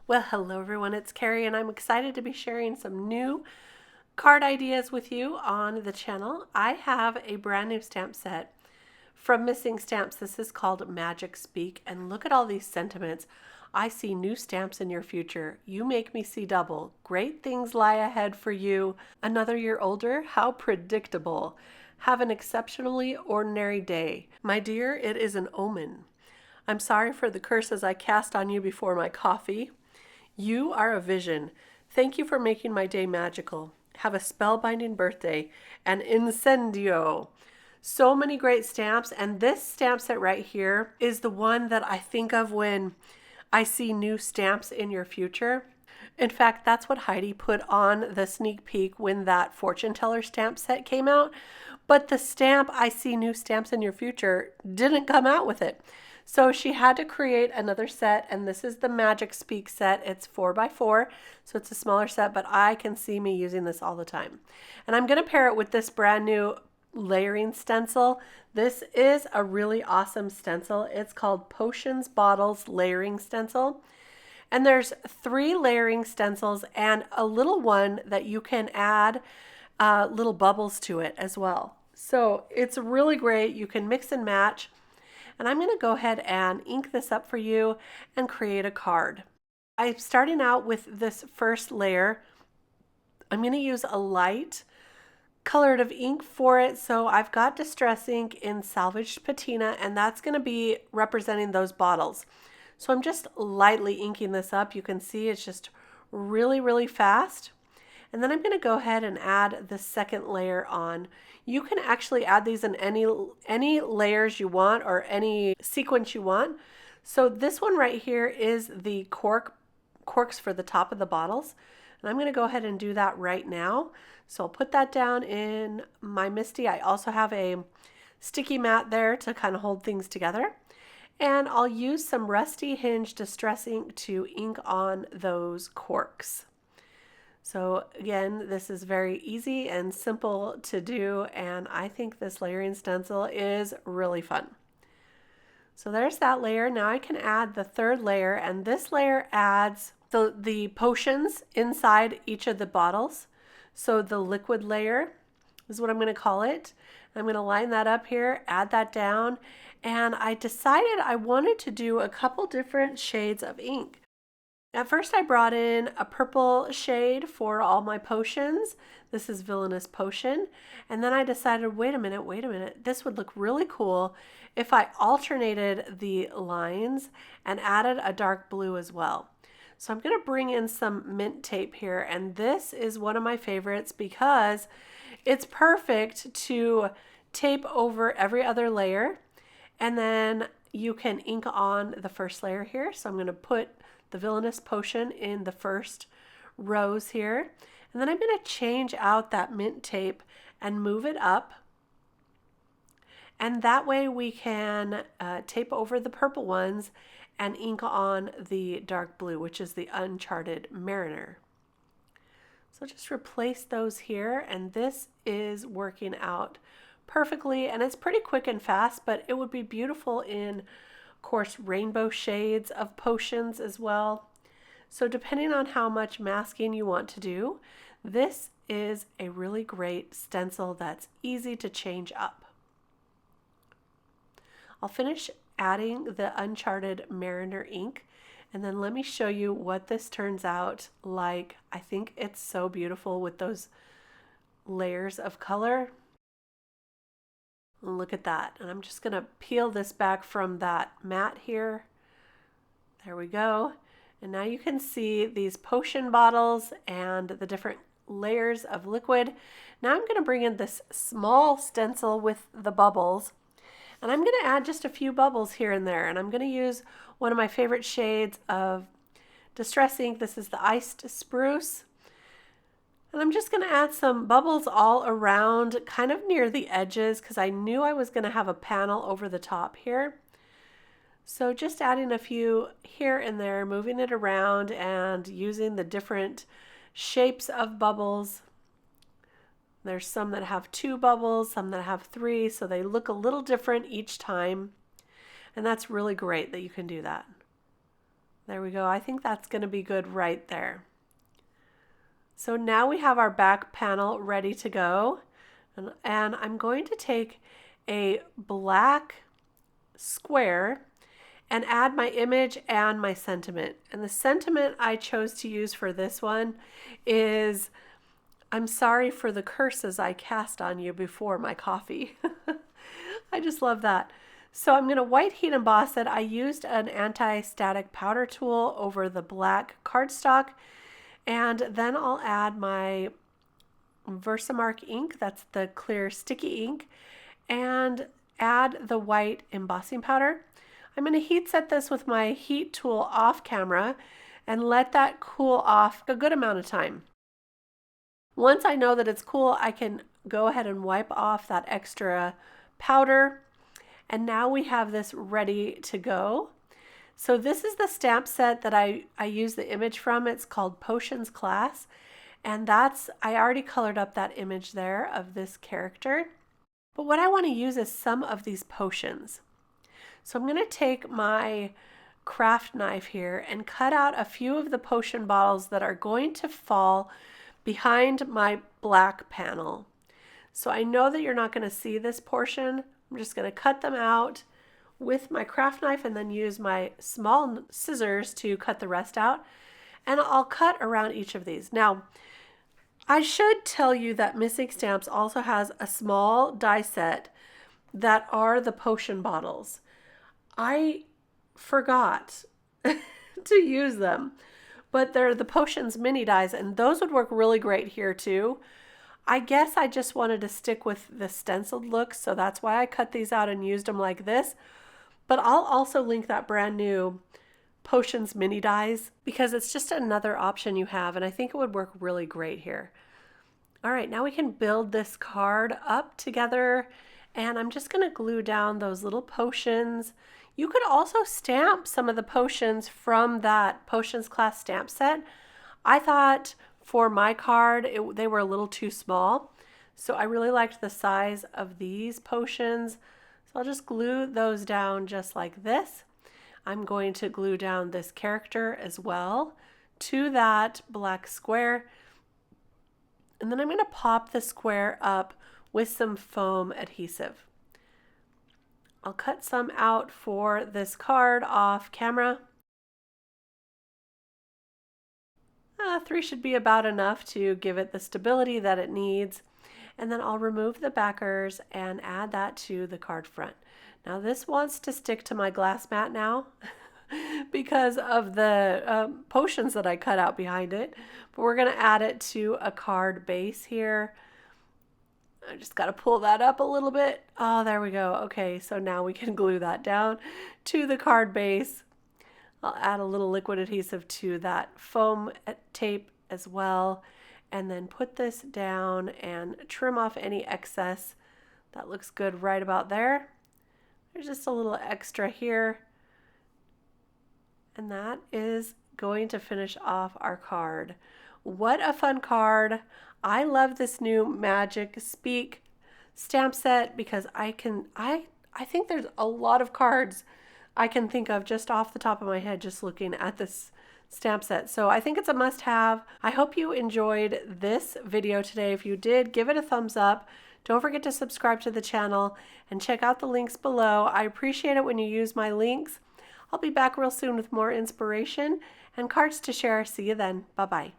Well, hello everyone, it's Kari and I'm excited to be sharing some new card ideas with you on the channel. I have a brand new stamp set from Missing Stamps. This is called Magic Speak, and look at all these sentiments. I see new stamps in your future. You make me see double. Great things lie ahead for you. Another year older? How predictable. Have an exceptionally ordinary day. My dear, it is an omen. I'm sorry for the curses I cast on you before my coffee. You are a vision. Thank you for making my day magical. Have a spellbinding birthday. An incendio. So many great stamps, and this stamp set right here is the one that I think of when I see new stamps in your future. In fact, that's what Heidi put on the sneak peek when that fortune teller stamp set came out. But the stamp, I see new stamps in your future, didn't come out with it. So she had to create another set, and this is the Magic Speak set. It's 4x4, so it's a smaller set, but I can see me using this all the time. And I'm going to pair it with this brand new layering stencil. This is a really awesome stencil. It's called Potions Bottles Layering Stencil. And there's 3 layering stencils and a little one that you can add little bubbles to it as well. So it's really great. You can mix and match. And I'm going to go ahead and ink this up for you and create a card. I'm starting out with this first layer. I'm going to use a light colored of ink for it. So I've got Distress ink in Salvaged Patina, and that's going to be representing those bottles. So I'm just lightly inking this up. You can see it's just really, really fast. And then I'm going to go ahead and add the second layer on. You can actually add these in any layers you want or any sequence you want. So this one right here is the corks for the top of the bottles. And I'm going to go ahead and do that right now. So I'll put that down in my MISTI. I also have a sticky mat there to kind of hold things together. And I'll use some Rusty Hinge Distress ink to ink on those corks. So again, this is very easy and simple to do, and I think this layering stencil is really fun. So there's that layer. Now I can add the third layer, and this layer adds the potions inside each of the bottles. So the liquid layer is what I'm going to call it. I'm going to line that up here, add that down, and I decided I wanted to do a couple different shades of ink. At first I brought in a purple shade for all my potions. This is Villainous Potion. And then I decided, wait a minute, this would look really cool if I alternated the lines and added a dark blue as well. So I'm going to bring in some mint tape here, and this is one of my favorites because it's perfect to tape over every other layer, and then you can ink on the first layer here. So I'm going to put the Villainous Potion in the first rows here. And then I'm going to change out that mint tape and move it up. And that way we can tape over the purple ones and ink on the dark blue, which is the Uncharted Mariner. So just replace those here, and this is working out perfectly. And it's pretty quick and fast, but it would be beautiful in, of course, rainbow shades of potions as well. So depending on how much masking you want to do, this is a really great stencil that's easy to change up. I'll finish adding the Uncharted Mariner ink, and then let me show you what this turns out like. I think it's so beautiful with those layers of color. Look at that. And I'm just going to peel this back from that mat here. There we go. And now you can see these potion bottles and the different layers of liquid. Now I'm going to bring in this small stencil with the bubbles, and I'm going to add just a few bubbles here and there. And I'm going to use one of my favorite shades of Distress ink. This is the Iced Spruce. And I'm just going to add some bubbles all around, kind of near the edges, because I knew I was going to have a panel over the top here. So just adding a few here and there, moving it around and using the different shapes of bubbles. There's some that have 2 bubbles, some that have 3, so they look a little different each time. And that's really great that you can do that. There we go. I think that's going to be good right there. So now we have our back panel ready to go. And I'm going to take a black square and add my image and my sentiment. And the sentiment I chose to use for this one is, "I'm sorry for the curses I cast on you before my coffee." I just love that. So I'm going to white heat emboss it. I used an anti-static powder tool over the black cardstock, and then I'll add my Versamark ink, that's the clear sticky ink, and add the white embossing powder. I'm going to heat set this with my heat tool off camera and let that cool off a good amount of time. Once I know that it's cool, I can go ahead and wipe off that extra powder. And now we have this ready to go. So this is the stamp set that I use the image from. It's called Potions Class. And that's, I already colored up that image there of this character. But what I want to use is some of these potions. So I'm going to take my craft knife here and cut out a few of the potion bottles that are going to fall behind my black panel. So I know that you're not going to see this portion. I'm just going to cut them out with my craft knife and then use my small scissors to cut the rest out. And I'll cut around each of these. Now, I should tell you that Missing Stamps also has a small die set that are the potion bottles. I forgot to use them, but they're the potions mini dies, and those would work really great here too. I guess I just wanted to stick with the stenciled look, so that's why I cut these out and used them like this. But I'll also link that brand new Potions mini dies because it's just another option you have, and I think it would work really great here. All right, now we can build this card up together, and I'm just going to glue down those little potions. You could also stamp some of the potions from that Potions Class stamp set. I thought for my card they were a little too small, so I really liked the size of these potions. So I'll just glue those down just like this. I'm going to glue down this character as well to that black square. And then I'm going to pop the square up with some foam adhesive. I'll cut some out for this card off camera. 3 should be about enough to give it the stability that it needs. And then I'll remove the backers and add that to the card front. Now this wants to stick to my glass mat now because of the potions that I cut out behind it. But we're going to add it to a card base here. I just got to pull that up a little bit. Oh, there we go. Okay, so now we can glue that down to the card base. I'll add a little liquid adhesive to that foam tape as well. And then put this down and trim off any excess. That looks good right about there. There's just a little extra here. And that is going to finish off our card. What a fun card. I love this new Magic Speak stamp set because I think there's a lot of cards I can think of just off the top of my head just looking at this stamp set. So I think it's a must-have. I hope you enjoyed this video today. If you did, give it a thumbs up. Don't forget to subscribe to the channel and check out the links below. I appreciate it when you use my links. I'll be back real soon with more inspiration and cards to share. See you then. Bye-bye.